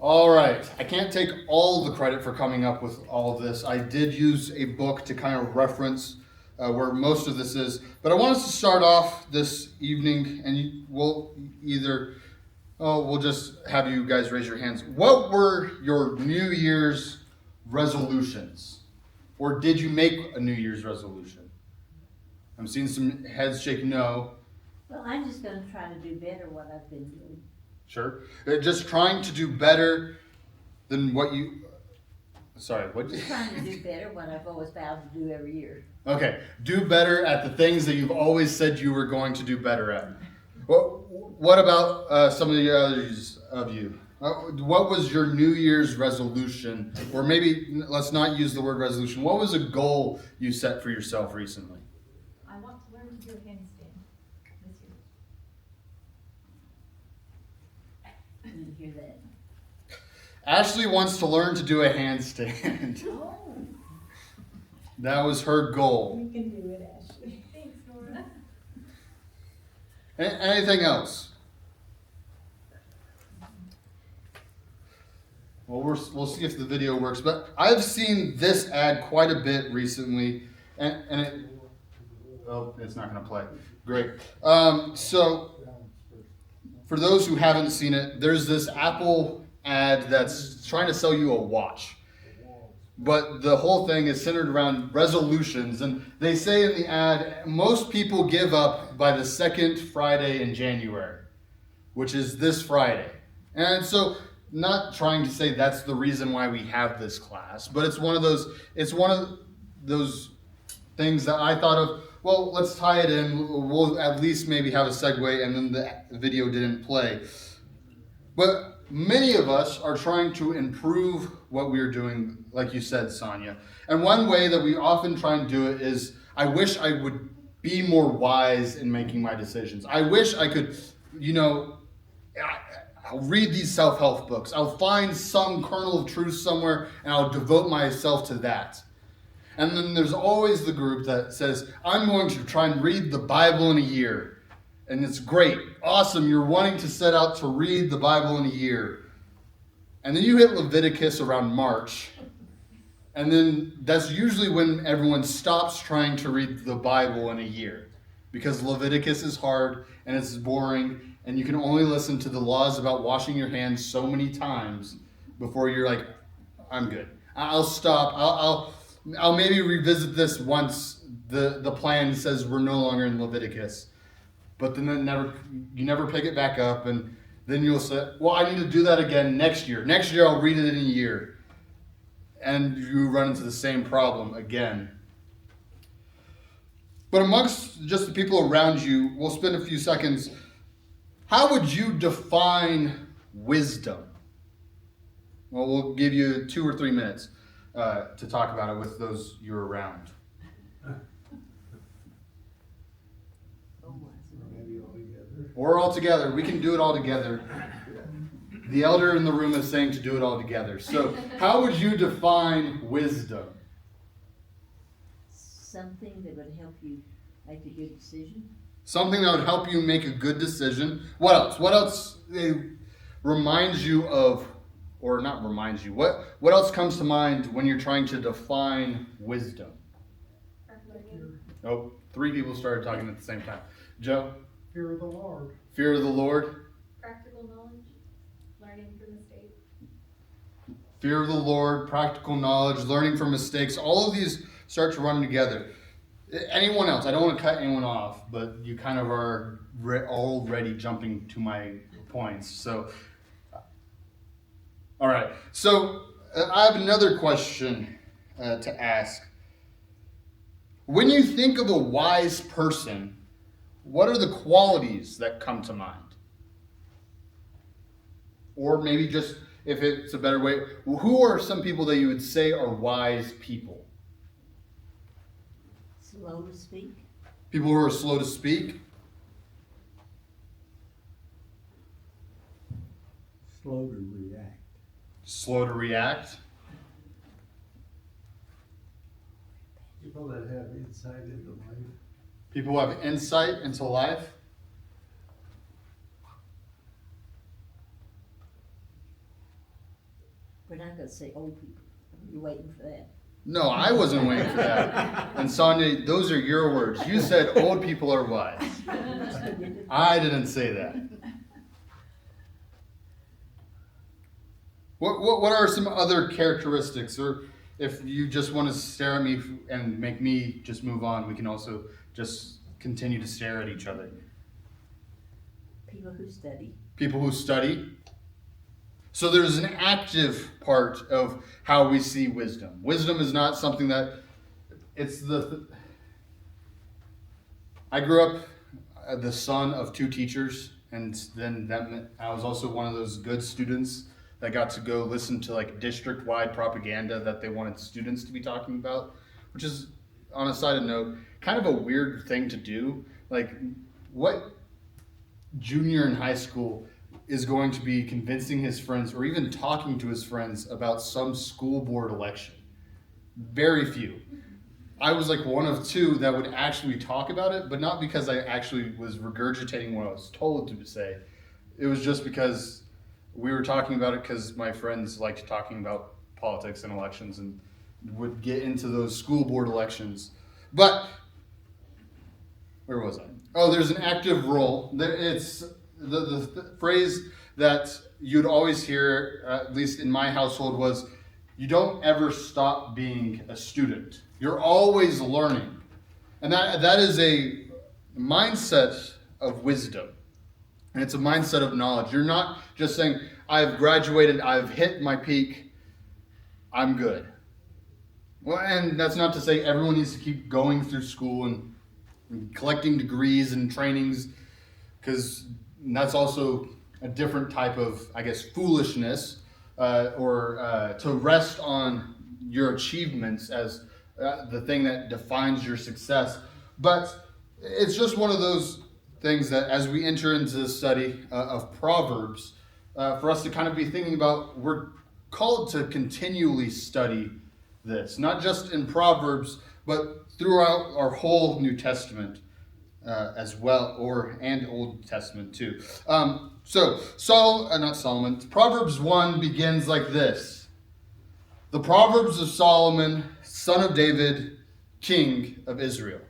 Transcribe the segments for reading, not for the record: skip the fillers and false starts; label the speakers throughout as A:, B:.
A: All right. I can't take all the credit for coming up with all of this. I did use a book to kind of reference where most of this is. But I want us to start off this evening, and we'll just have you guys raise your hands. What were your New Year's resolutions? Or did you make a New Year's resolution? I'm seeing some heads shake no.
B: Well, I'm just going to try to do better what I've been doing.
A: Sure. Just trying to do better than what you... Sorry, what?
B: Just trying to do better what I've always vowed to do every year.
A: Okay. Do better at the things that you've always said you were going to do better at. What about some of the others of you? What was your New Year's resolution? Or maybe let's not use the word resolution. What was a goal you set for yourself recently?
C: I want to learn to do a handstand this year.
B: I didn't hear that.
A: Ashley wants to learn to do a handstand.
C: Oh,
A: That was her goal.
C: you can do it, Ashley. Thanks, Nora.
A: Anything else? Well, we'll see if the video works. But I've seen this ad quite a bit recently, and it's not going to play. Great. So, for those who haven't seen it, there's this Apple ad that's trying to sell you a watch. But the whole thing is centered around resolutions. And they say in the ad, most people give up by the second Friday in January, which is this Friday. And so, not trying to say that's the reason why we have this class, but it's one of those things that I thought of, well, let's tie it in. We'll at least maybe have a segue, and then the video didn't play. But many of us are trying to improve what we're doing, like you said, Sonia. And one way that we often try and do it is, I wish I would be more wise in making my decisions. I wish I could, I'll read these self-help books. I'll find some kernel of truth somewhere, and I'll devote myself to that. And then there's always the group that says, I'm going to try and read the Bible in a year. And it's great. Awesome. You're wanting to set out to read the Bible in a year. And then you hit Leviticus around March. And then that's usually when everyone stops trying to read the Bible in a year. Because Leviticus is hard and it's boring. And you can only listen to the laws about washing your hands so many times before you're like, I'm good. I'll stop. I'll maybe revisit this once the plan says we're no longer in Leviticus. But then you never pick it back up, and then you'll say, well, I need to do that again next year. Next year I'll read it in a year. And you run into the same problem again. But amongst just the people around you, we'll spend a few seconds. How would you define wisdom? Well, we'll give you 2 or 3 minutes to talk about it with those you're around. Or all together. We can do it all together. The elder in the room is saying to do it all together. So, how would you define wisdom?
B: Something that would help you make a good decision.
A: Something that would help you make a good decision. What else? What else reminds you of, or not reminds you, what else comes to mind when you're trying to define wisdom? Oh, 3 people started talking at the same time. Joe?
D: Fear of the Lord.
A: Fear of the Lord.
C: Practical knowledge, learning from mistakes.
A: Fear of the Lord, practical knowledge, learning from mistakes. All of these start to run together. Anyone else? I don't want to cut anyone off, but you kind of are already jumping to my points. So, all right. So, I have another question to ask. When you think of a wise person, what are the qualities that come to mind? Or maybe just, if it's a better way, who are some people that you would say are wise people?
B: Slow to speak.
A: People who are slow to speak?
D: Slow to react.
A: Slow to react?
D: People that have insight into life.
A: People who have insight into life?
B: We're not gonna say old people. You're waiting for that.
A: No, I wasn't waiting for that. And Sonia, those are your words. You said old people are wise. I didn't say that. What are some other characteristics? Or if you just want to stare at me and make me just move on, we can also just continue to stare at each other.
B: People who study.
A: People who study. So there's an active part of how we see wisdom. Wisdom is not something that I grew up the son of two teachers, and then that meant I was also one of those good students that got to go listen to like district-wide propaganda that they wanted students to be talking about, which is, on a side note, kind of a weird thing to do. Like, what junior in high school is going to be convincing his friends or even talking to his friends about some school board election? Very few. I was like one of two that would actually talk about it, but not because I actually was regurgitating what I was told to say. It was just because we were talking about it because my friends liked talking about politics and elections and would get into those school board elections. But where was I? Oh, there's an active role. It's the phrase that you'd always hear, at least in my household, was you don't ever stop being a student. You're always learning. And that is a mindset of wisdom. And it's a mindset of knowledge. You're not just saying, I've graduated, I've hit my peak, I'm good. Well, and that's not to say everyone needs to keep going through school and collecting degrees and trainings, because that's also a different type of, I guess, foolishness, or to rest on your achievements as the thing that defines your success. But it's just one of those things that as we enter into the study of Proverbs, for us to kind of be thinking about, we're called to continually study this, not just in Proverbs, but throughout our whole New Testament as well, and Old Testament too. Proverbs 1 begins like this: the Proverbs of Solomon, son of David, king of Israel.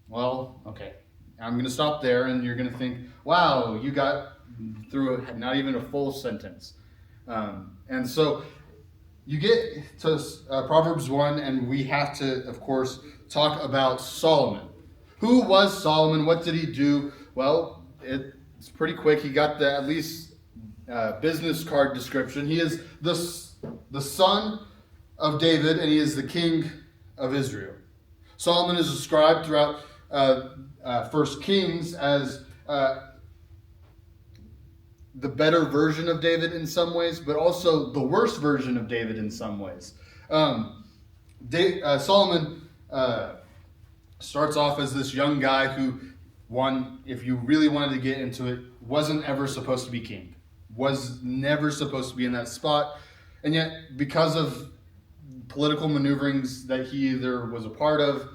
A: Well, okay, I'm going to stop there, and you're going to think, wow, you got through not even a full sentence. And so you get to Proverbs 1, and we have to, of course, talk about Solomon. Who was Solomon? What did he do? Well, it's pretty quick. He got the at least business card description. He is the son of David, and he is the king of Israel. Solomon is described throughout 1 Kings as the better version of David in some ways, but also the worst version of David in some ways. Solomon starts off as this young guy who, if you really wanted to get into it, wasn't ever supposed to be king, was never supposed to be in that spot. And yet, because of political maneuverings that he either was a part of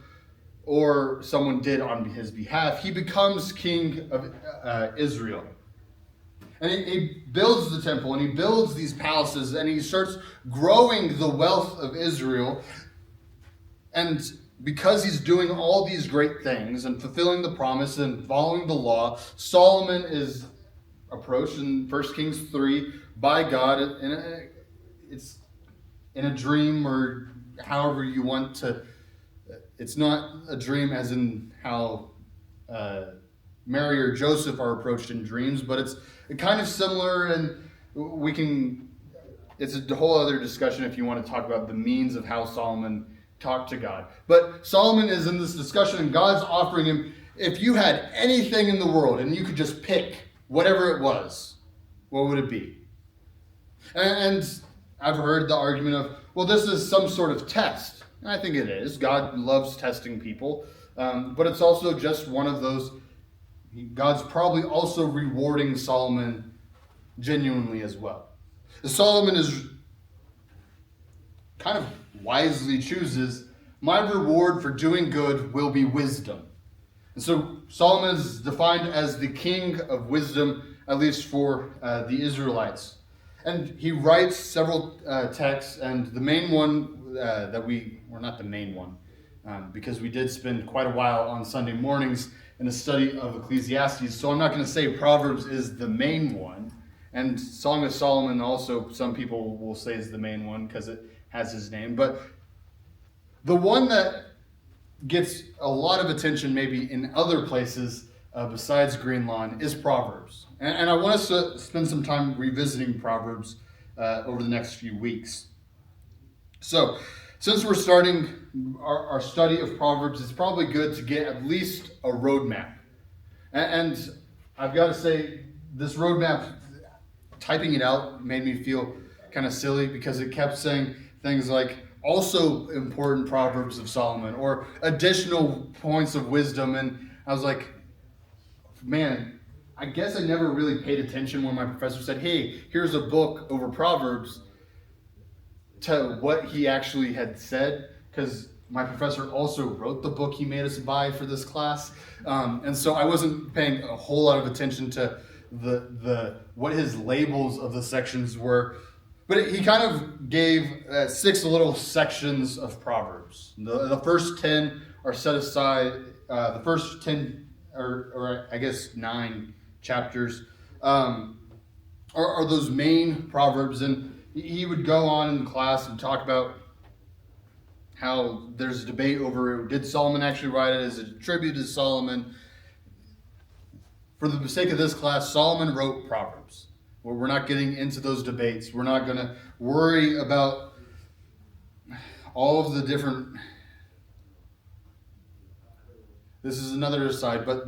A: or someone did on his behalf, he becomes king of Israel. And he builds the temple, and he builds these palaces, and he starts growing the wealth of Israel. And because he's doing all these great things and fulfilling the promise and following the law, Solomon is approached in 1 Kings 3 by God. It's in a dream, or however you want to. It's not a dream as in how Mary or Joseph are approached in dreams, but it's kind of similar, and it's a whole other discussion if you want to talk about the means of how Solomon talked to God. But Solomon is in this discussion, and God's offering him, if you had anything in the world and you could just pick whatever it was, what would it be? And I've heard the argument of, well, this is some sort of test. And I think it is. God loves testing people. But it's also just one of those, God's probably also rewarding Solomon genuinely as well. Solomon is kind of wisely chooses, my reward for doing good will be wisdom. And so Solomon is defined as the king of wisdom, at least for the Israelites. And he writes several texts, and the main one not the main one, because we did spend quite a while on Sunday mornings in a study of Ecclesiastes, so I'm not going to say Proverbs is the main one. And Song of Solomon also, some people will say is the main one because it has his name. But the one that gets a lot of attention maybe in other places besides Green Lawn is Proverbs. And I want us to spend some time revisiting Proverbs over the next few weeks. So, since we're starting our study of Proverbs, it's probably good to get at least a roadmap. And I've got to say, this roadmap, typing it out made me feel kind of silly because it kept saying things like, also important Proverbs of Solomon, or additional points of wisdom. And I was like, man, I guess I never really paid attention when my professor said, hey, here's a book over Proverbs, to what he actually had said, because my professor also wrote the book he made us buy for this class. And so I wasn't paying a whole lot of attention to the what his labels of the sections were. But he kind of gave 6 little sections of Proverbs. The first 10 are set aside, the first 10, or I guess 9 chapters, are those main Proverbs. And he would go on in class and talk about how there's a debate over, did Solomon actually write it? Is it a tribute to Solomon? For the sake of this class, Solomon wrote Proverbs. We're not getting into those debates. We're not going to worry about all of the different... This is another aside, but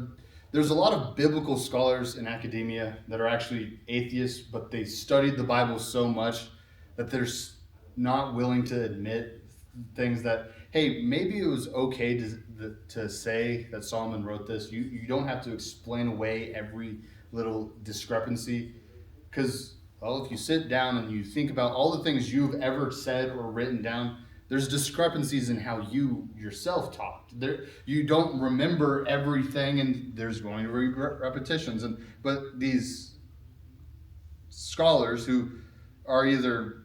A: there's a lot of biblical scholars in academia that are actually atheists, but they studied the Bible so much that they're not willing to admit things that, hey, maybe it was okay to say that Solomon wrote this. You don't have to explain away every little discrepancy. Because, well, if you sit down and you think about all the things you've ever said or written down, there's discrepancies in how you yourself talked. You don't remember everything, and there's going to be repetitions. But these scholars who are either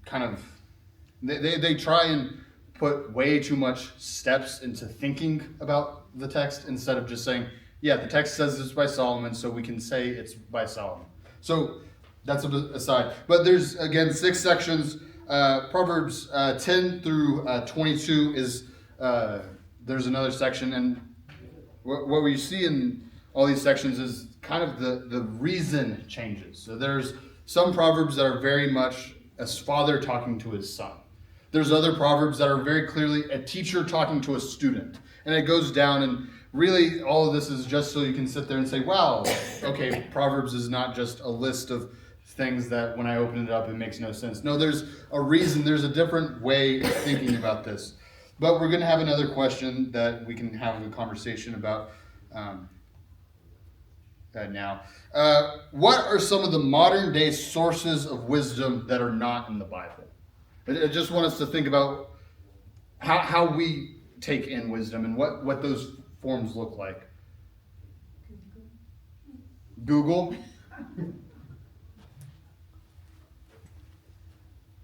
A: kind of, they try and put way too much steps into thinking about the text instead of just saying, yeah, the text says it's by Solomon, so we can say it's by Solomon. So that's aside. But there's, again, 6 sections. Proverbs 10 through 22 is, there's another section. And what we see in all these sections is kind of the reason changes. So there's some Proverbs that are very much a father talking to his son. There's other Proverbs that are very clearly a teacher talking to a student. And it goes down, and really all of this is just so you can sit there and say, wow, okay, Proverbs is not just a list of things that when I open it up, it makes no sense. No, there's a reason. There's a different way of thinking about this. But we're going to have another question that we can have a conversation about now. What are some of the modern day sources of wisdom that are not in the Bible? I just want us to think about how we take in wisdom and what those forms look like. Google.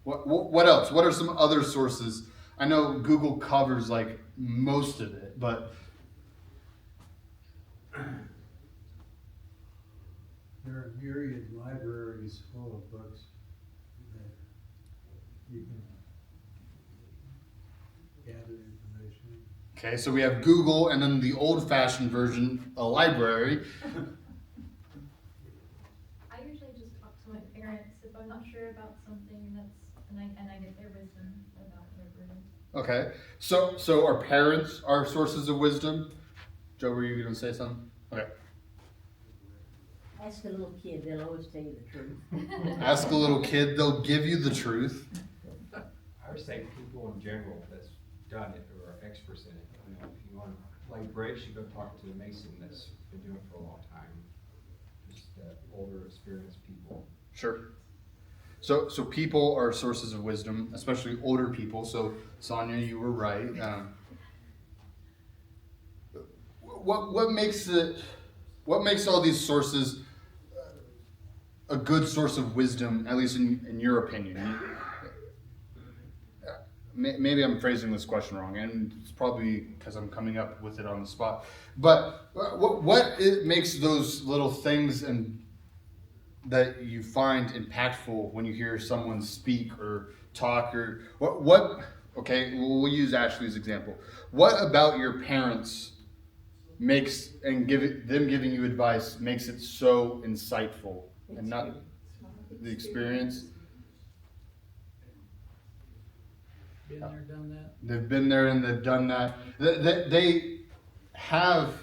A: What else? What are some other sources? I know Google covers like most of it, but
D: there are myriad libraries full of books that you can gather information.
A: okay, so we have Google, and then the old-fashioned version, a library.
C: I usually just talk to my parents if I'm not sure about something, and I get their wisdom about whatever it is.
A: Okay, so our parents are sources of wisdom. Joe, were you going to say something? Okay.
B: Ask a little kid, they'll always tell you the truth.
A: Ask a little kid, they'll give you the truth.
E: I would say people in general that's done it or are experts in it. You know, if you want to play bridge, you go talk to a mason that's been doing it for a long time. Just older, experienced people.
A: Sure. So people are sources of wisdom, especially older people. So Sonia, you were right. What makes all these sources a good source of wisdom, at least in your opinion? Maybe I'm phrasing this question wrong, and it's probably because I'm coming up with it on the spot. But what it makes those little things and that you find impactful when you hear someone speak or talk, or what okay, we'll use Ashley's example. What about your parents makes them giving you advice makes it so insightful, and not the experience?
F: Been there, done that.
A: They've been there and they've done that. They have.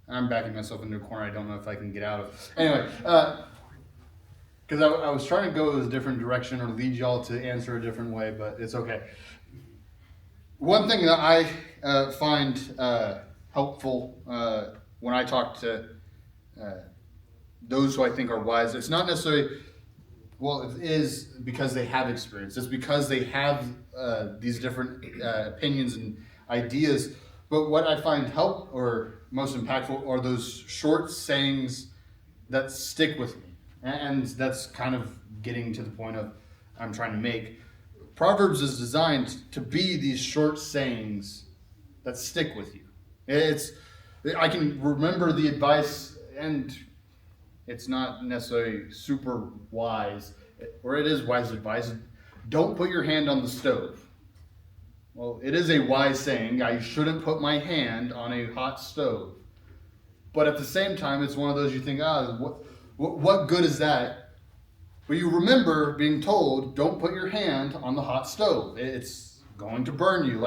A: I'm backing myself into a corner I don't know if I can get out of. Anyway, because I was trying to go a different direction or lead y'all to answer a different way, but it's okay. One thing that I find helpful when I talk to those who I think are wise, it's not necessarily, well, it is because they have experience. It's because they have these different opinions and ideas. But what I find or most impactful are those short sayings that stick with me. And that's kind of getting to the point of I'm trying to make. Proverbs is designed to be these short sayings that stick with you. I can remember the advice, and it's not necessarily super wise, or it is wise advice. Don't put your hand on the stove. Well, it is a wise saying. I shouldn't put my hand on a hot stove. But at the same time, it's one of those you think, what good is that? But you remember being told, don't put your hand on the hot stove. It's going to burn you.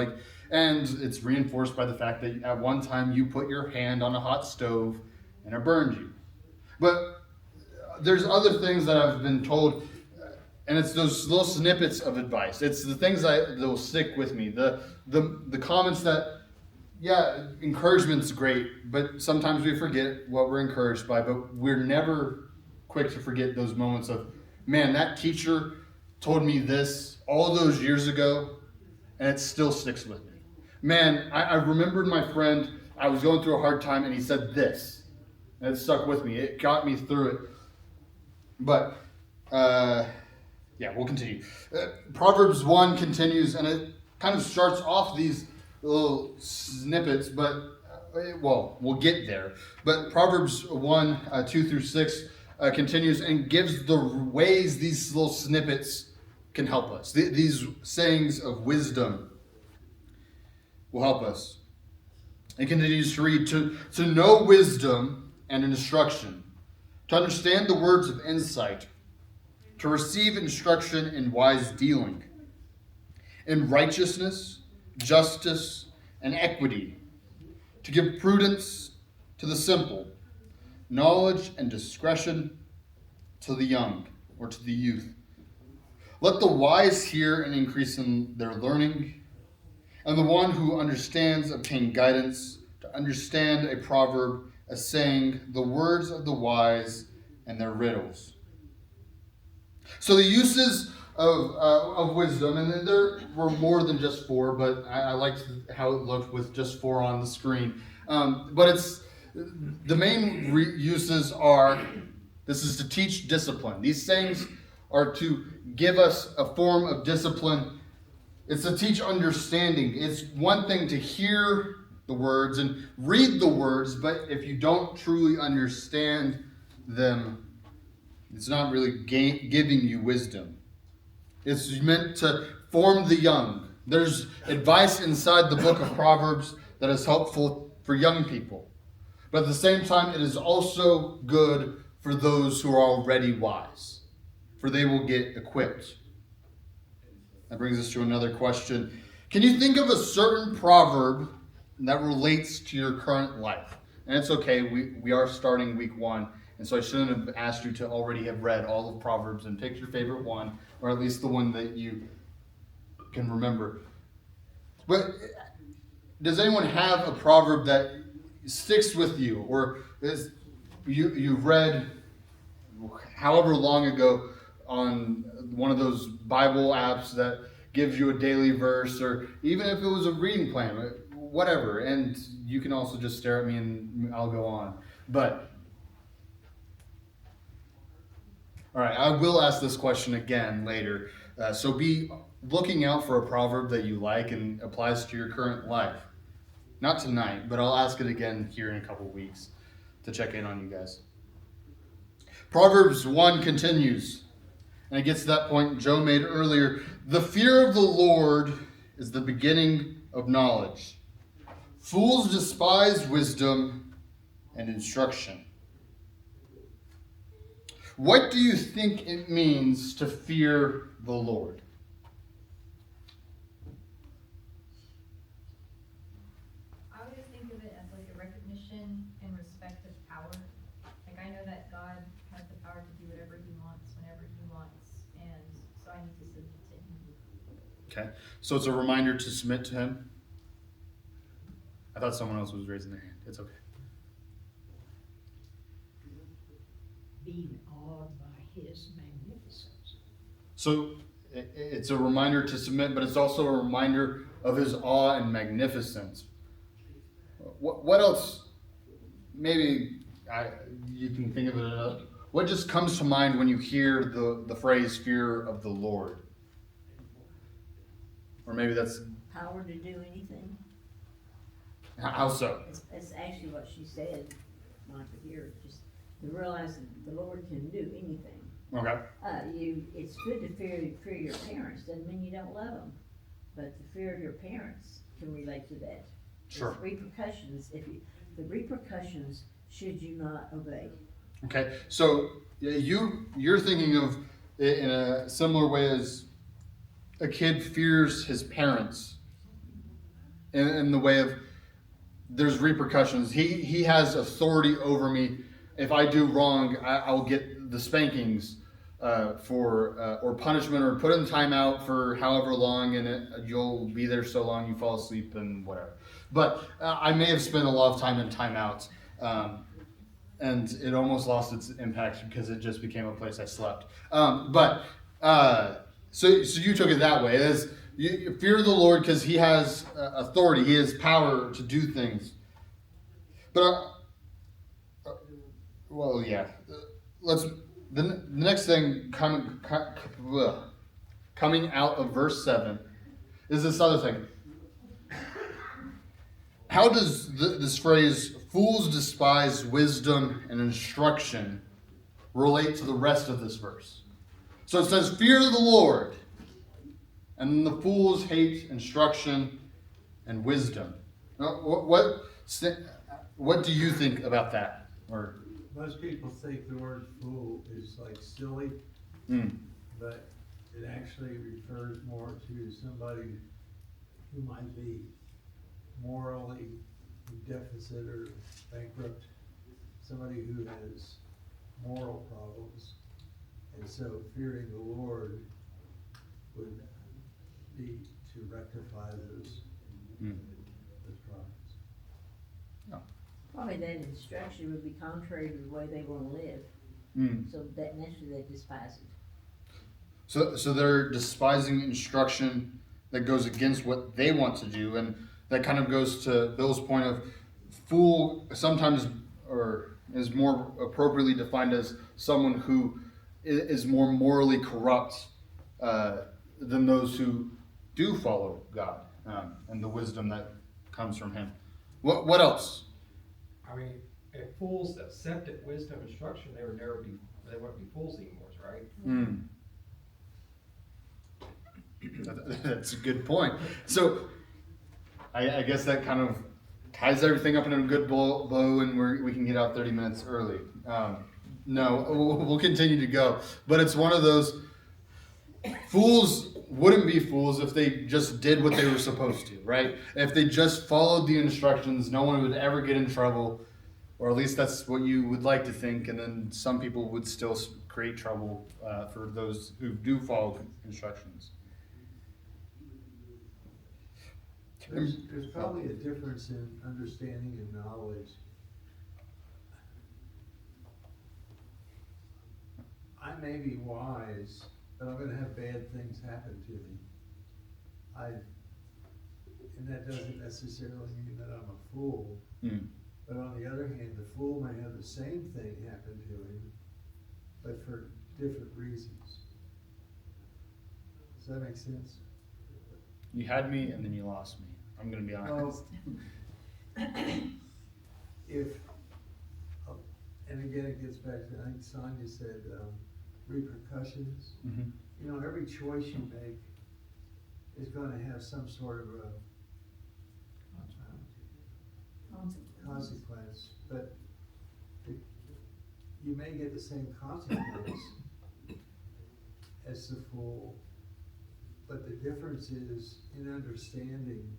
A: And it's reinforced by the fact that at one time you put your hand on a hot stove and it burned you. But there's other things that I've been told, and it's those little snippets of advice. It's the things that will stick with me. The comments that, yeah, encouragement's great, but sometimes we forget what we're encouraged by, but we're never quick to forget those moments of, man, that teacher told me this all those years ago, and it still sticks with me. Man, I remembered my friend, I was going through a hard time, and he said this, and it stuck with me. It got me through it. But, yeah, we'll continue. Proverbs 1 continues, and it kind of starts off these little snippets, but, we'll get there. But Proverbs 1, 2 through 6 continues and gives the ways these little snippets can help us. These sayings of wisdom will help us. It continues to read, to know wisdom and instruction, to understand the words of insight, to receive instruction in wise dealing, in righteousness, justice, and equity, to give prudence to the simple, knowledge and discretion to the young, or to the youth. Let the wise hear and increase in their learning, and the one who understands obtain guidance, to understand a proverb, a saying, the words of the wise and their riddles. So the uses of wisdom, and there were more than just 4, but I liked how it looked with just 4 on the screen. But it's the main uses are, this is to teach discipline. These sayings are to give us a form of discipline. It's to teach understanding. It's one thing to hear the words and read the words, but if you don't truly understand them, it's not really giving you wisdom. It's meant to form the young. There's advice inside the book of Proverbs that is helpful for young people. But at the same time, it is also good for those who are already wise, for they will get equipped. That brings us to another question. Can you think of a certain proverb that relates to your current life? And it's okay, we are starting week 1, and so I shouldn't have asked you to already have read all of Proverbs and pick your favorite one, or at least the one that you can remember. But does anyone have a proverb that sticks with you, or is you read however long ago on one of those Bible apps that gives you a daily verse, or even if it was a reading plan, whatever, and you can also just stare at me and I'll go on. But All right, I will ask this question again later. So be looking out for a proverb that you like and applies to your current life. Not tonight, but I'll ask it again here in a couple weeks to check in on you guys. Proverbs 1 continues, and it gets to that point Joe made earlier. The fear of the Lord is the beginning of knowledge. Fools despise wisdom and instruction. What do you think it means to fear the Lord?
C: I would just think of it as like a recognition and respect of power. Like I know that God has the power to do whatever he wants, whenever he wants, and so I need to submit to him.
A: Okay, so it's a reminder to submit to him. I thought someone else was raising their hand. It's okay.
F: Being awed by his magnificence.
A: So it's a reminder to submit, but it's also a reminder of his awe and magnificence. What else? Maybe you can think of it. What just comes to mind when you hear the phrase "fear of the Lord"? Or maybe that's
B: Power to do anything.
A: how so?
B: It's actually what she said, Monica, here, just to realize that the Lord can do anything.
A: Okay.
B: It's good to fear your parents, doesn't mean you don't love them, but the fear of your parents can relate to that.
A: Sure.
B: There's repercussions, the repercussions should you not obey.
A: Okay. So you're thinking of it in a similar way as a kid fears his parents in the way of there's repercussions. He has authority over me. If I do wrong, I'll get the spankings or punishment, or put in timeout for however long, and you'll be there so long you fall asleep and whatever. But I may have spent a lot of time in timeouts, and it almost lost its impact because it just became a place I slept. So you took it that way. As you fear the Lord because he has authority, he has power to do things. But well, yeah. The next thing coming out of verse 7 is this other thing. How does this phrase "fools despise wisdom and instruction" relate to the rest of this verse? So it says, "Fear the Lord," and the fools hate instruction and wisdom. What do you think about that? Or
D: Most people think the word fool is like silly, but it actually refers more to somebody who might be morally deficit or bankrupt, somebody who has moral problems. And so fearing the Lord would be to rectify those problems.
B: Probably that instruction would be contrary to the way they want to live. So that naturally they despise it.
A: So they're despising instruction that goes against what they want to do, and that kind of goes to Bill's point of fool sometimes, or is more appropriately defined as someone who is more morally corrupt than those who do follow God and the wisdom that comes from him. What else?
E: I mean, if fools accepted wisdom and instruction, they wouldn't be fools anymore, right?
A: That's a good point. So I guess that kind of ties everything up in a good bow, and we can get out 30 minutes early. No, we'll continue to go. But it's one of those, fools wouldn't be fools if they just did what they were supposed to, right? If they just followed the instructions, no one would ever get in trouble, or at least that's what you would like to think, and then some people would still create trouble for those who do follow instructions.
D: There's probably a difference in understanding and knowledge. I may be wise, but I'm gonna have bad things happen to me. And that doesn't necessarily mean that I'm a fool. But on the other hand, the fool may have the same thing happen to him, but for different reasons. Does that make sense?
A: You had me and then you lost me. I'm gonna be honest.
D: If, and again, it gets back to, I think Sonia said, repercussions.
A: Mhm.
D: You know, every choice you make is gonna have some sort of a consequence, but you may get the same consequence as the fool, but the difference is in understanding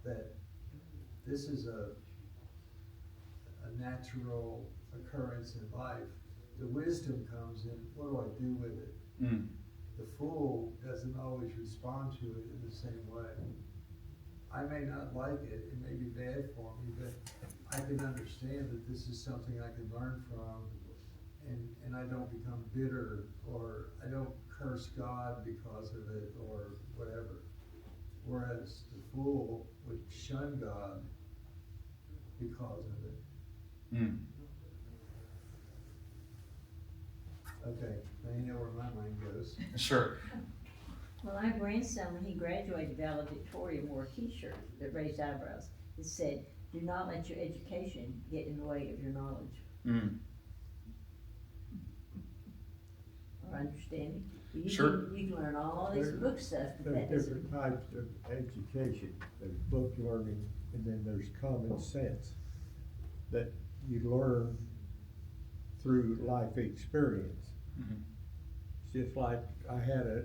D: that this is a natural occurrence in life. The wisdom comes in, what do I do with it?
A: Mm.
D: The fool doesn't always respond to it in the same way. I may not like it, it may be bad for me, but I can understand that this is something I can learn from, and I don't become bitter, or I don't curse God because of it, or whatever. Whereas the fool would shun God because of it.
A: Mm.
D: Okay, now you know where my mind goes.
A: Sure.
B: Well, our grandson, when he graduated valedictorian, wore a t-shirt that raised eyebrows. It said, "Do not let your education get in the way of your knowledge
A: Mm.
B: or understanding."
A: Sure.
B: You can learn all this book stuff, but that
G: There's
B: doesn't.
G: different types of education. There's book learning, and then there's common sense that you learn through life experience.
A: Mhm.
G: It's just like I had a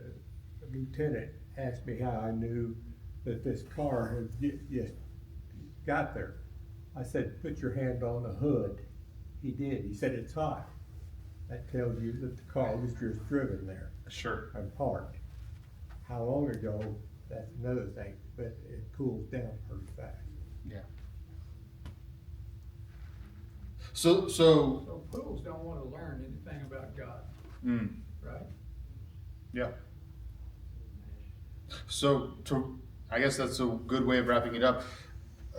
G: lieutenant ask me how I knew that this car had just got there. I said, "Put your hand on the hood." He did. He said, "It's hot." That tells you that the car was just driven there
A: Sure.
G: and parked. How long ago, that's another thing, but it cools down pretty fast.
A: Yeah. So.
H: So fools don't want to learn anything about God,
A: Mm.
H: right?
A: Yeah. So, I guess that's a good way of wrapping it up,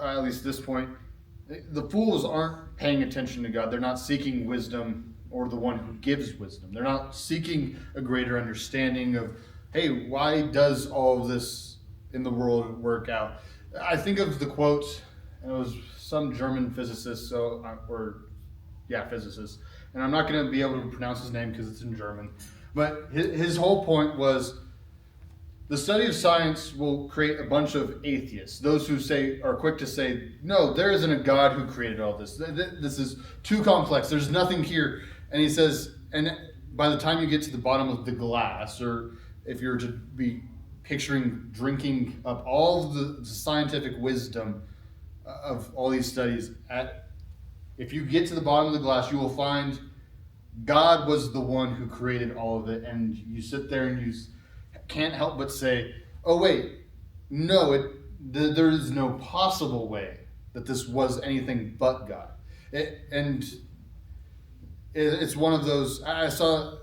A: at least at this point. The fools aren't paying attention to God. They're not seeking wisdom or the one who gives wisdom. They're not seeking a greater understanding of, hey, why does all of this in the world work out? I think of the quote, and it was some German physicist, physicist, and I'm not going to be able to pronounce his name because it's in German, but his whole point was, the study of science will create a bunch of atheists, those who are quick to say, no, there isn't a God who created all this. This is too complex. There's nothing here. And he says, and by the time you get to the bottom of the glass, or if you're to be picturing drinking up all the scientific wisdom of all these studies, if you get to the bottom of the glass, you will find God was the one who created all of it. And you sit there and you can't help but say, oh wait, no, there is no possible way that this was anything but God. It's one of those, I saw,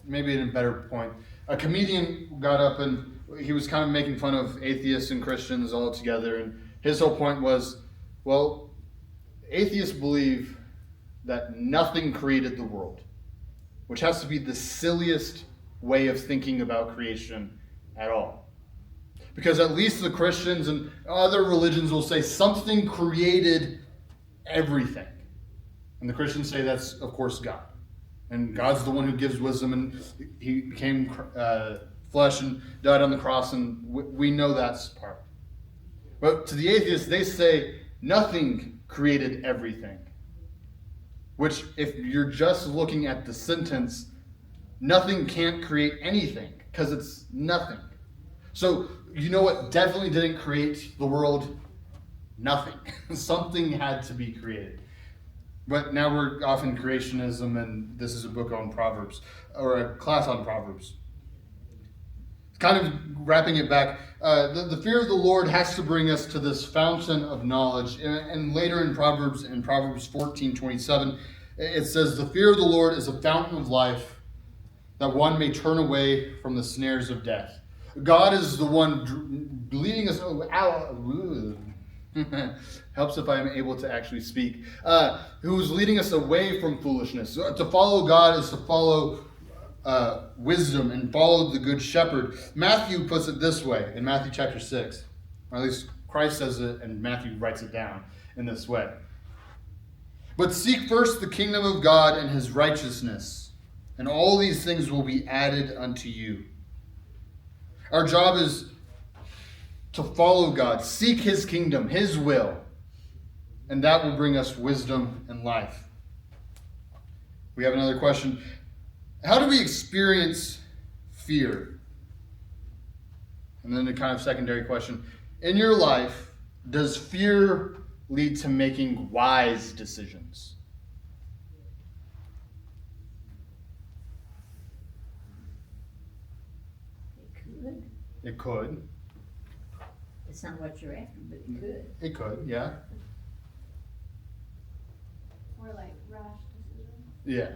A: maybe in a better point, a comedian got up and he was kind of making fun of atheists and Christians all together, and his whole point was, well, atheists believe that nothing created the world, which has to be the silliest way of thinking about creation at all. Because at least the Christians and other religions will say something created everything. And the Christians say that's, of course, God. And God's the one who gives wisdom, and he became flesh and died on the cross, and we know that's part. But to the atheists, they say nothing created everything. Which, if you're just looking at the sentence, nothing can't create anything, because it's nothing. So, you know what definitely didn't create the world? Nothing. Something had to be created. But now we're off in creationism, and this is a book on Proverbs, or a class on Proverbs. Kind of wrapping it back, the fear of the Lord has to bring us to this fountain of knowledge. And later in Proverbs 14:27, it says, the fear of the Lord is a fountain of life, that one may turn away from the snares of death. God is the one leading us helps if I'm able to actually speak. Who's leading us away from foolishness. To follow God is to follow wisdom and followed the good shepherd. Matthew puts it this way in Matthew chapter 6, or at least Christ says it and Matthew writes it down in this way. But seek first the kingdom of God and his righteousness, and all these things will be added unto you. Our job is to follow God, seek his kingdom, his will, and that will bring us wisdom and life. We have another question. How do we experience fear? And then a kind of secondary question. In your life, does fear lead to making wise decisions?
B: It could.
A: It could.
B: It's not what you're after, but it could.
A: It could, yeah.
C: Or like rash decisions.
A: Yeah.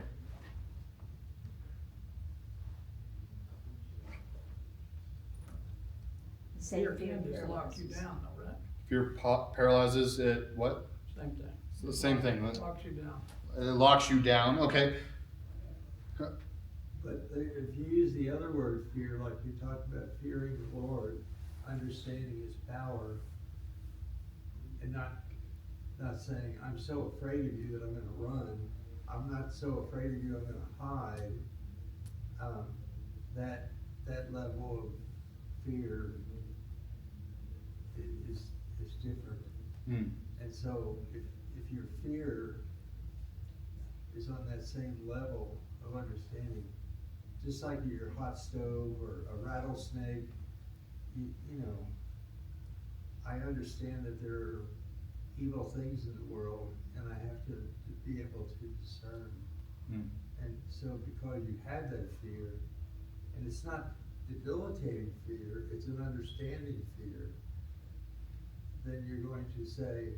B: Say
H: Fear
B: fear
H: can just lock you
B: paralyzes.
H: down though, right?
A: Fear paralyzes it. What?
H: Same thing.
A: It's the same thing.
H: Locks you down.
A: It locks you down. Okay.
D: But if you use the other word, fear, like you talked about fearing the Lord, understanding his power, and not saying, I'm so afraid of you that I'm gonna run, I'm not so afraid of you I'm gonna hide, that level of fear is different.
A: Mm.
D: And so if your fear is on that same level of understanding, just like your hot stove or a rattlesnake, you know, I understand that there are evil things in the world, and I have to be able to discern.
A: Mm.
D: And so because you have that fear, and it's not debilitating fear, it's an understanding fear, then you're going to say,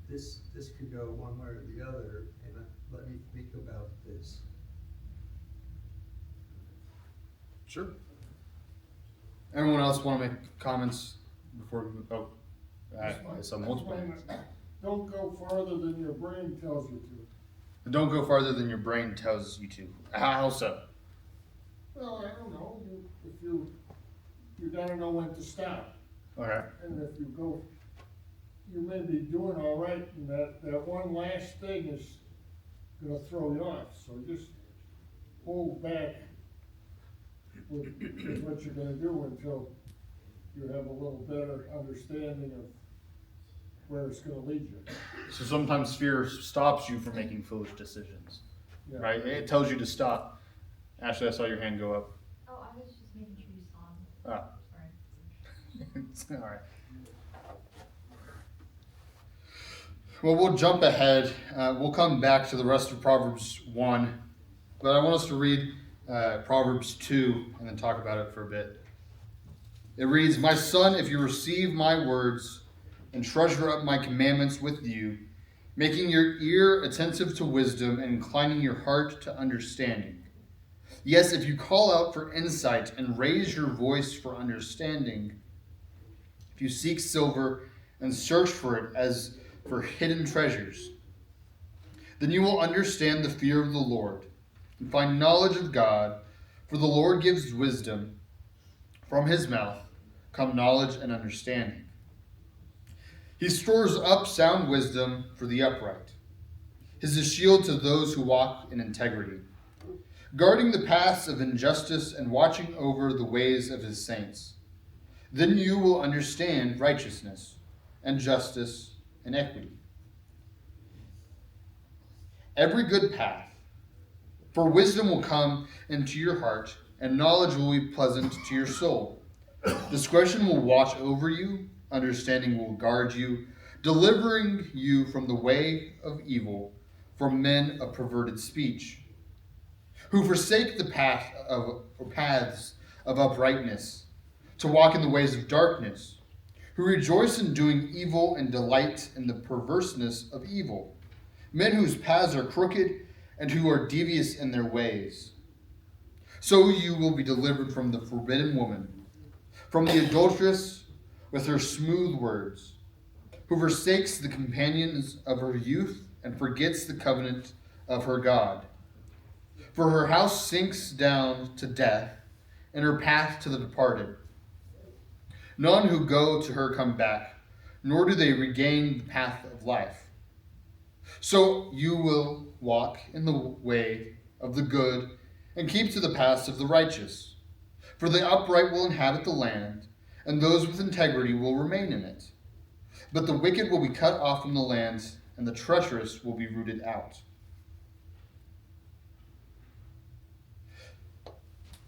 D: this could go one way or the other, and let me think about this.
A: Sure. Everyone else want to make comments before we move? Oh, I saw multiple.
I: Don't go farther than your brain tells you to.
A: Don't go farther than your brain tells you to. How so?
I: Well, I don't know, if you gotta know when to stop.
A: Okay.
I: And if you go, you may be doing all right, and that one last thing is gonna throw you off, so just hold back with what you're gonna do until you have a little better understanding of where it's gonna lead you.
A: So sometimes fear stops you from making foolish decisions,
I: Yeah.
A: right? It tells you to stop. Ashley, I saw your hand go up.
C: Oh, I was just making sure you saw him.
A: Ah.
C: Sorry.
A: All right. Well, we'll jump ahead. We'll come back to the rest of Proverbs 1, but I want us to read Proverbs 2 and then talk about it for a bit. It reads, My son, if you receive my words and treasure up my commandments with you, making your ear attentive to wisdom and inclining your heart to understanding. Yes, if you call out for insight and raise your voice for understanding, if you seek silver and search for it as for hidden treasures, then you will understand the fear of the Lord and find knowledge of God, for the Lord gives wisdom. From his mouth come knowledge and understanding. He stores up sound wisdom for the upright. He is a shield to those who walk in integrity, guarding the paths of injustice and watching over the ways of his saints. Then you will understand righteousness and justice and equity. Every good path, for wisdom will come into your heart, and knowledge will be pleasant to your soul. Discretion will watch over you, understanding will guard you, delivering you from the way of evil, from men of perverted speech, who forsake the paths of uprightness, to walk in the ways of darkness, who rejoice in doing evil and delight in the perverseness of evil, men whose paths are crooked and who are devious in their ways. So you will be delivered from the forbidden woman, from the adulteress with her smooth words, who forsakes the companions of her youth and forgets the covenant of her God. For her house sinks down to death, and her path to the departed. None who go to her come back, nor do they regain the path of life. So you will walk in the way of the good, and keep to the paths of the righteous. For the upright will inhabit the land, and those with integrity will remain in it. But the wicked will be cut off from the land, and the treacherous will be rooted out.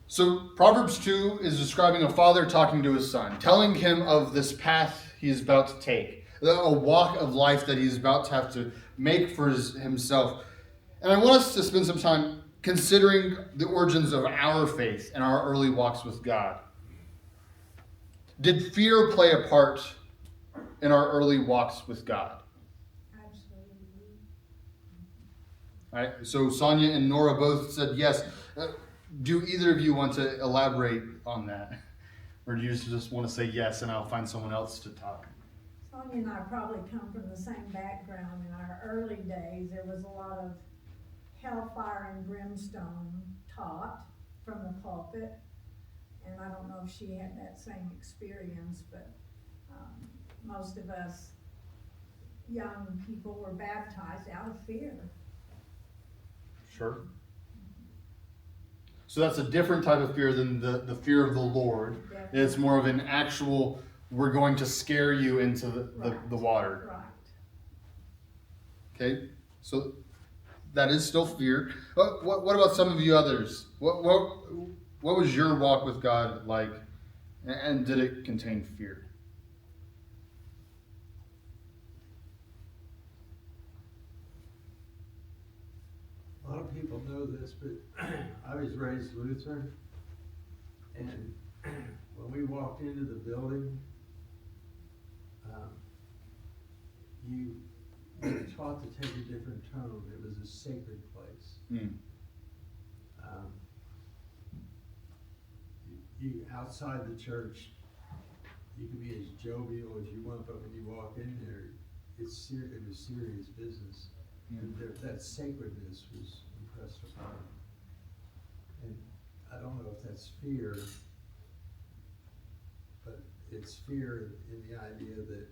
A: So Proverbs 2 is describing a father talking to his son, telling him of this path he is about to take, a walk of life that he's about to have to make for himself. And I want us to spend some time considering the origins of our faith and our early walks with God. Did fear play a part in our early walks with God?
F: Absolutely.
A: All right, so Sonia and Nora both said yes. Do either of you want to elaborate on that? Or do you just want to say yes and I'll find someone else to talk?
J: Sonia and I probably come from the same background. In our early days, there was a lot of hellfire and brimstone taught from the pulpit. And I don't know if she had that same experience, but most of us young people were baptized out of fear.
A: Sure. So that's a different type of fear than the fear of the Lord.
J: Definitely.
A: It's more of an actual, we're going to scare you into
J: Right.
A: the water.
J: Right.
A: Okay? So that is still fear. What about some of you others? What was your walk with God like? And did it contain fear?
D: A lot of people know this, but I was raised Lutheran, and when we walked into the building, you were taught to take a different tone. It was a sacred place. You outside the church, you can be as jovial as you want, but when you walk in there, it was serious business. And that sacredness was impressed upon me. And I don't know if that's fear, but it's fear in the idea that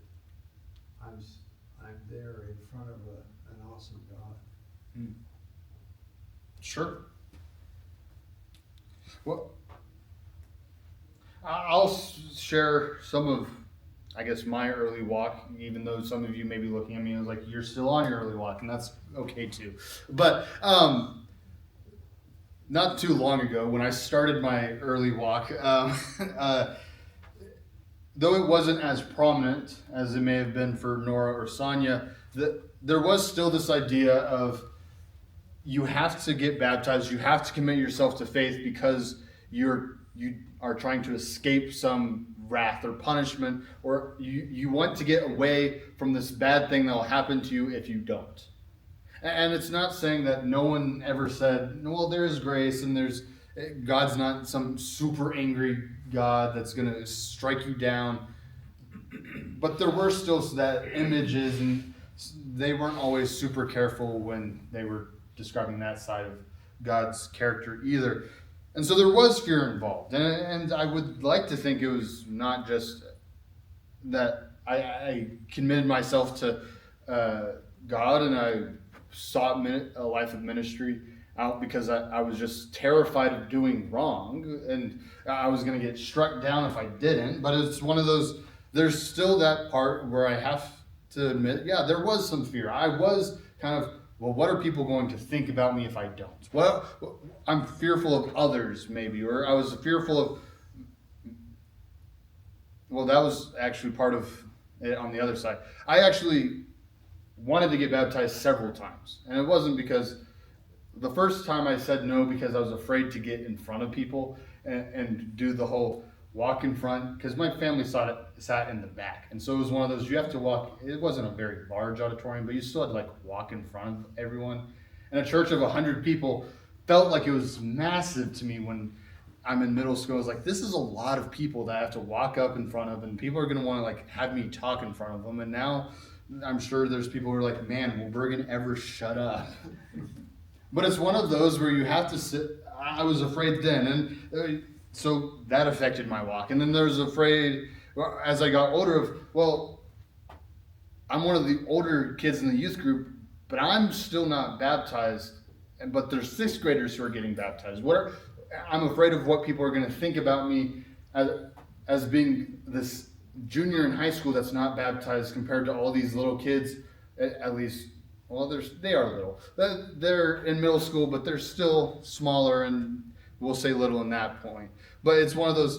D: I'm there in front of an awesome God.
A: Sure. Well, I'll share some of, I guess, my early walk, even though some of you may be looking at me and was like, you're still on your early walk, and that's okay too. But not too long ago, when I started my early walk, though it wasn't as prominent as it may have been for Nora or Sonia, there was still this idea of you have to get baptized, you have to commit yourself to faith because you are trying to escape some wrath or punishment, or you want to get away from this bad thing that will happen to you if you don't. And it's not saying that no one ever said, well, there's grace and God's not some super angry God that's going to strike you down. But there were still that images, and they weren't always super careful when they were describing that side of God's character either. And so there was fear involved. And I would like to think it was not just that I committed myself to God and I sought a life of ministry out because I was just terrified of doing wrong and I was going to get struck down if I didn't. But it's one of those, there's still that part where I have to admit, yeah, there was some fear. I was kind of, well, what are people going to think about me if I don't? Well, I'm fearful of others, maybe, or I was fearful of, well, that was actually part of it on the other side. I actually wanted to get baptized several times, and it wasn't because the first time I said no because I was afraid to get in front of people and do the whole walk in front, because my family sat in the back, and so it was one of those, you have to walk, it wasn't a very large auditorium, but you still had to walk in front of everyone. And a church of 100 people felt like it was massive to me when I'm in middle school. I was like, this is a lot of people that I have to walk up in front of, and people are going to want to have me talk in front of them. And now I'm sure there's people who are like, man, will Bergan ever shut up? But it's one of those where you have to sit. I was afraid then, and so that affected my walk. And then there's afraid as I got older of, well, I'm one of the older kids in the youth group, but I'm still not baptized. But there's sixth graders who are getting baptized. I'm afraid of what people are going to think about me as being this junior in high school that's not baptized compared to all these little kids, at least. Well, they are little. They're in middle school, but they're still smaller, and we'll say little in that point. But it's one of those.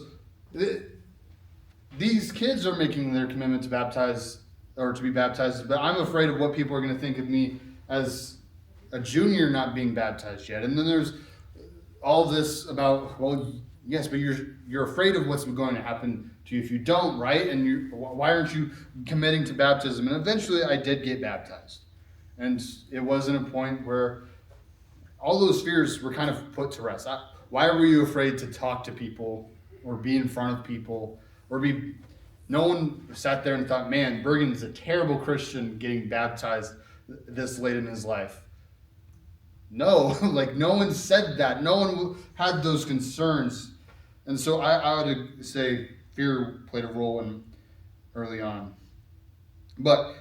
A: These kids are making their commitment to baptize or to be baptized, but I'm afraid of what people are going to think of me as a junior not being baptized yet. And then there's all this about, well, yes, but you're afraid of what's going to happen to you if you don't, right? And why aren't you committing to baptism? And eventually, I did get baptized. And it wasn't a point where all those fears were kind of put to rest. Why were you afraid to talk to people or be in front of people or be? No one sat there and thought, man, Bergan is a terrible Christian getting baptized this late in his life. No, like no one said that. No one had those concerns. And so I would say fear played a role early on. But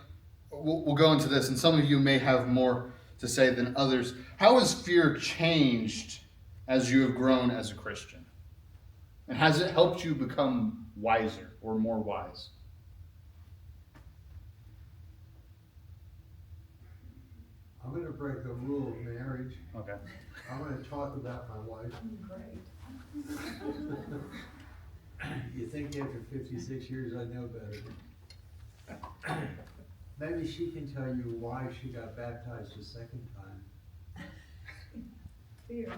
A: we'll go into this, and some of you may have more to say than others. How has fear changed as you have grown as a Christian? And has it helped you become wiser or more wise?
D: I'm going to break a rule of marriage.
A: Okay.
D: I'm going to talk about my wife.
J: Great.
D: You think after 56 years I know better. Maybe she can tell you why she got baptized a second time.
J: Fear.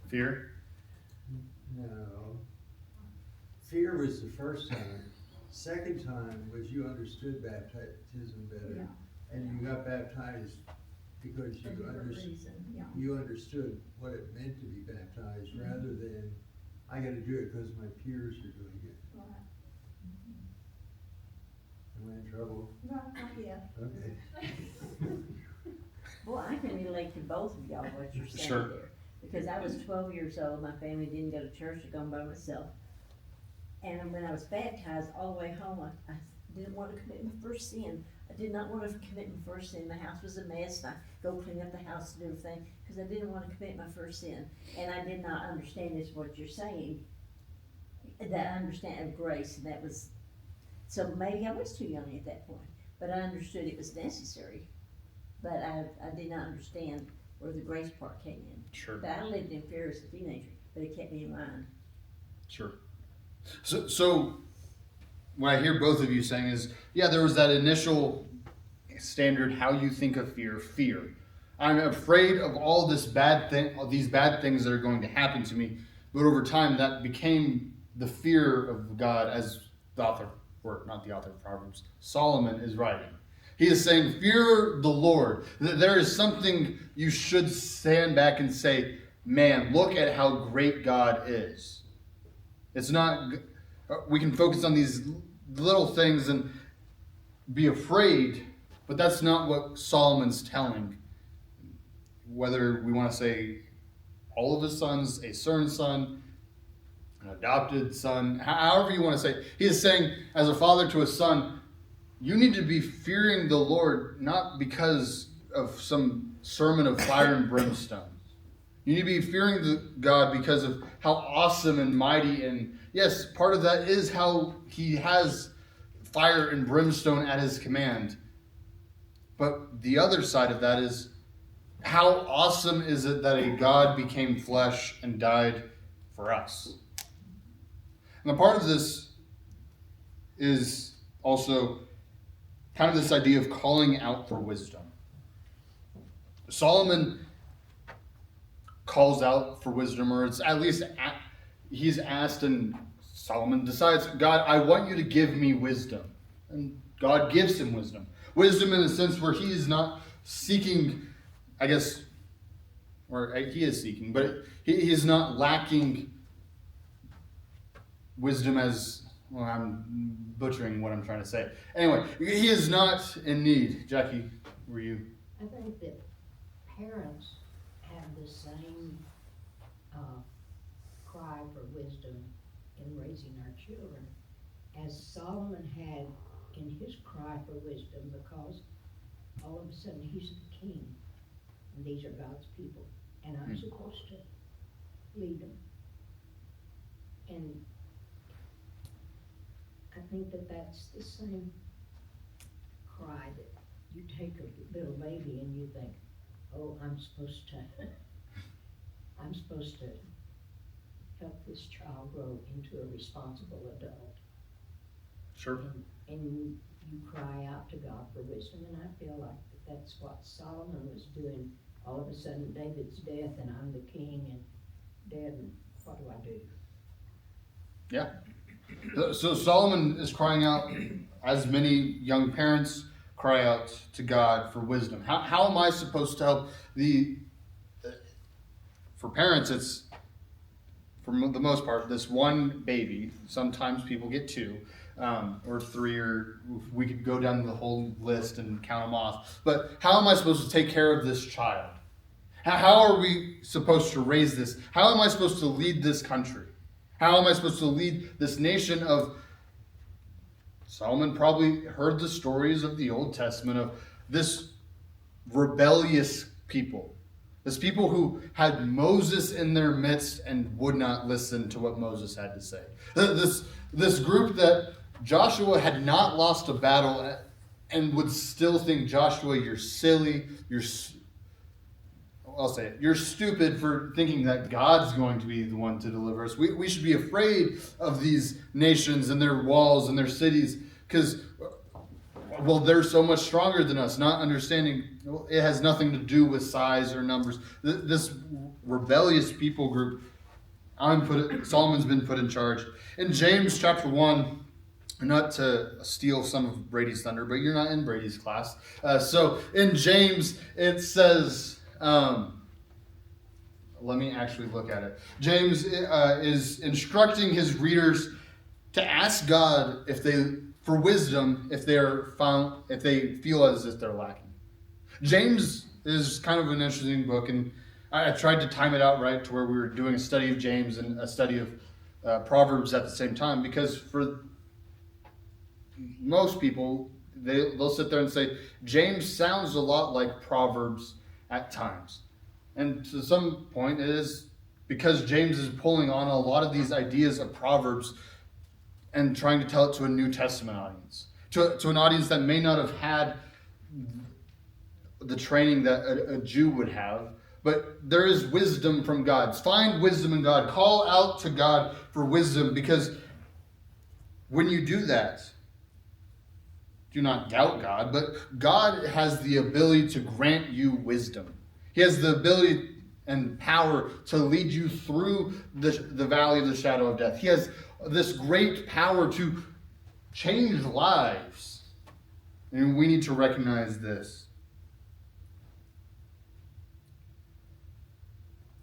A: Fear?
D: No. Fear was the first time. Second time was you understood baptism better.
J: Yeah.
D: And you got baptized because
J: For different reason, yeah.
D: you understood what it meant to be baptized rather than I got to do it because my peers are doing it.
J: Right.
D: Am I in trouble?
J: No, not yet.
D: Okay.
B: Well, I can relate to both of y'all, what you're saying
A: Sure.
B: there. Because I was 12 years old, my family didn't go to church, I'd gone by myself. And when I was baptized, all the way home, I didn't want to commit my first sin. I did not want to commit my first sin. The house was a mess, and I go clean up the house and everything, because I didn't want to commit my first sin. And I did not understand this, what you're saying, that understand of grace, and that was, so maybe I was too young at that point, but I understood it was necessary. But I did not understand where the grace part came in.
A: Sure.
B: But I lived in fear as a teenager, but it kept me in line.
A: Sure. So what I hear both of you saying is, yeah, there was that initial standard, how you think of fear. I'm afraid of all these bad things that are going to happen to me. But over time, that became the fear of God, as the author, or not the author of Proverbs, Solomon is writing. He is saying, fear the Lord. There is something you should stand back and say, man, look at how great God is. It's not, we can focus on these little things and be afraid, but that's not what Solomon's telling. Whether we want to say all of his sons, a certain son, an adopted son, however you want to say it, he is saying, as a father to a son, you need to be fearing the Lord, not because of some sermon of fire and brimstone. You need to be fearing God because of how awesome and mighty, and yes, part of that is how he has fire and brimstone at his command. But the other side of that is, how awesome is it that a God became flesh and died for us? And a part of this is also kind of this idea of calling out for wisdom. Solomon calls out for wisdom, or it's at least he's asked, and Solomon decides, God, I want you to give me wisdom. And God gives him wisdom. Wisdom in the sense where he is not seeking, I guess, or he is seeking, but he is not lacking wisdom as, well, I'm butchering what I'm trying to say. Anyway, he is not in need. Jackie, were you?
K: I think that parents have have the same, cry for wisdom in raising our children as Solomon had in his cry for wisdom, because all of a sudden he's the king, and these are God's people, and I'm supposed to lead them. And I think that that's the same cry that you take a little baby and you think, oh, I'm supposed to help this child grow into a responsible adult.
A: Sure.
K: And you cry out to God for wisdom, and I feel like that's what Solomon was doing. All of a sudden, David's death, and I'm the king, and dead, and what do I do?
A: Yeah. So Solomon is crying out, as many young parents cry out to God for wisdom. How am I supposed to help for parents, it's, for the most part, this one baby. Sometimes people get two, or three, or we could go down the whole list and count them off. But how am I supposed to take care of this child? How are we supposed to raise this? How am I supposed to lead this country? How am I supposed to lead this nation of... Solomon probably heard the stories of the Old Testament of this rebellious people. This people who had Moses in their midst and would not listen to what Moses had to say. This group that Joshua had not lost a battle and would still think, Joshua, you're silly, I'll say it, you're stupid for thinking that God's going to be the one to deliver us. We should be afraid of these nations and their walls and their cities because, well, they're so much stronger than us, not understanding it has nothing to do with size or numbers. This rebellious people group, Solomon's been put in charge. In James chapter 1, not to steal some of Brady's thunder, but you're not in Brady's class. So in James, it says... let me actually look at it. James is instructing his readers to ask God for wisdom if they feel as if they're lacking. James is kind of an interesting book, and I tried to time it out right to where we were doing a study of James and a study of Proverbs at the same time, because for most people, they'll sit there and say, James sounds a lot like Proverbs at times. And to some point, it is because James is pulling on a lot of these ideas of Proverbs and trying to tell it to a New Testament audience, to an audience that may not have had the training that a Jew would have. But there is wisdom from God. Find wisdom in God. Call out to God for wisdom, because when you do that, do not doubt God, but God has the ability to grant you wisdom. He has the ability and power to lead you through the valley of the shadow of death. He has this great power to change lives. And we need to recognize this.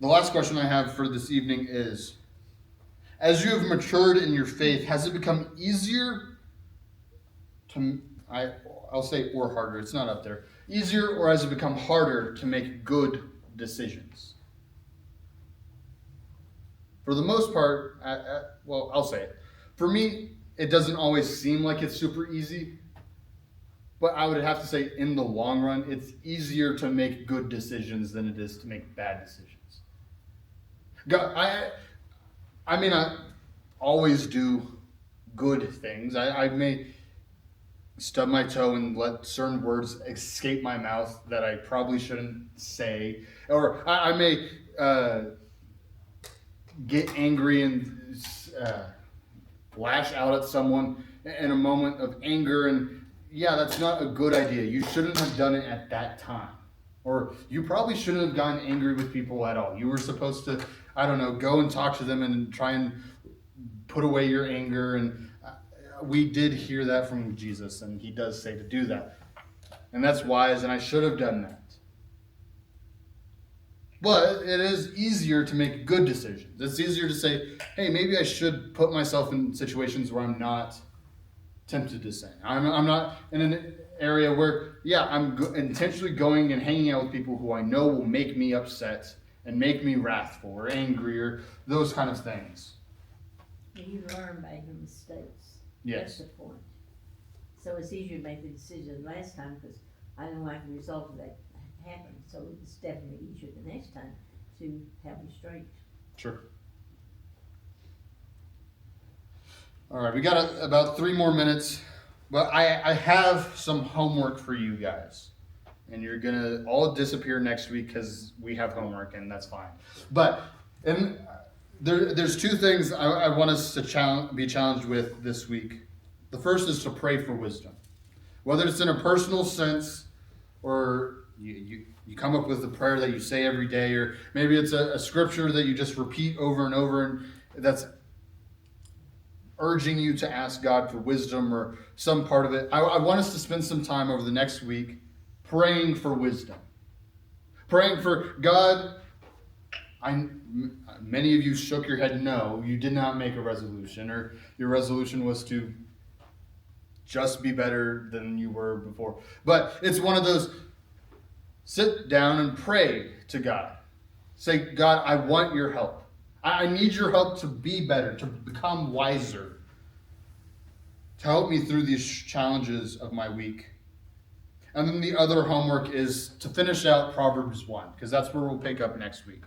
A: The last question I have for this evening is, as you have matured in your faith, has it become easier I'll say or harder, it's not up there. Easier, or has it become harder to make good decisions? For the most part, I'll say it. For me, it doesn't always seem like it's super easy. But I would have to say, in the long run, it's easier to make good decisions than it is to make bad decisions. I may not always do good things. I may stub my toe and let certain words escape my mouth that I probably shouldn't say. Or I may get angry and lash out at someone in a moment of anger. And yeah, that's not a good idea. You shouldn't have done it at that time. Or you probably shouldn't have gotten angry with people at all. You were supposed to, go and talk to them and try and put away your anger. And we did hear that from Jesus, and he does say to do that. And that's wise, and I should have done that. But it is easier to make good decisions. It's easier to say, hey, maybe I should put myself in situations where I'm not tempted to sin. I'm not in an area where, I'm intentionally going and hanging out with people who I know will make me upset and make me wrathful or angry or those kind of things.
B: You learn by your mistakes.
A: Yes.
B: That's the point. So it's easier to make the decision last time, because I didn't like the result of that happened, so it's definitely easier the next time to have them straight.
A: Sure. All right, we got about 3 more minutes, but I have some homework for you guys. And you're gonna all disappear next week because we have homework, and that's fine. But there's 2 things I want us to be challenged with this week. The first is to pray for wisdom. Whether it's in a personal sense, or you come up with a prayer that you say every day, or maybe it's a scripture that you just repeat over and over, and that's urging you to ask God for wisdom or some part of it. I want us to spend some time over the next week praying for wisdom. Praying for God. Many of you shook your head no. You did not make a resolution, or your resolution was to just be better than you were before. But it's one of those, sit down and pray to God. Say, God, I want your help. I need your help to be better, to become wiser, to help me through these challenges of my week. And then the other homework is to finish out Proverbs 1, because that's where we'll pick up next week.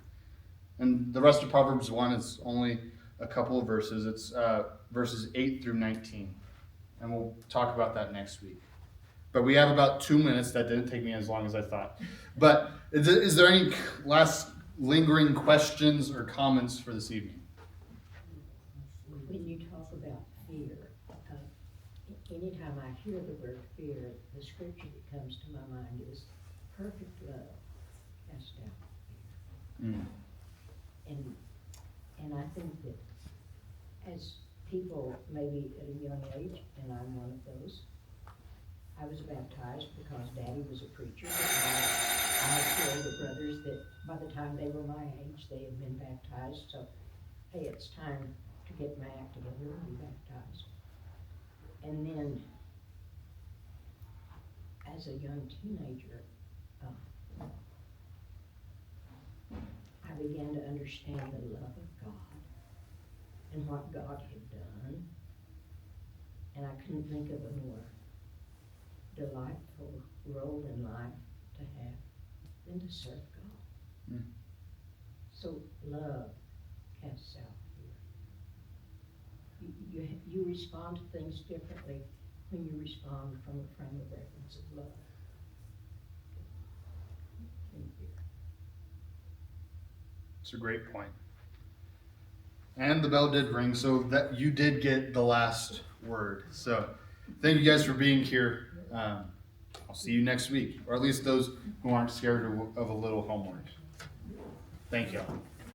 A: And the rest of Proverbs 1 is only a couple of verses. It's verses 8 through 19. And we'll talk about that next week. But we have about 2 minutes. That didn't take me as long as I thought. But is there any last lingering questions or comments for this evening?
K: When you talk about fear, anytime I hear the word fear, the scripture that comes to my mind is perfect love casts out fear.
A: Mm.
K: And I think that as people maybe at a young age, and I'm one of those, I was baptized because Daddy was a preacher. I had 2 older brothers that by the time they were my age, they had been baptized. So, hey, it's time to get my act together and be baptized. And then, as a young teenager, I began to understand the love of God and what God had done. And I couldn't think of a more delightful role in life to have than to serve God.
A: Mm.
K: So love casts out fear. You respond to things differently when you respond from a frame of reference of love than fear.
A: It's a great point. And the bell did ring, so that you did get the last word. So thank you guys for being here. I'll see you next week, or at least those who aren't scared of a little homework. Thank you.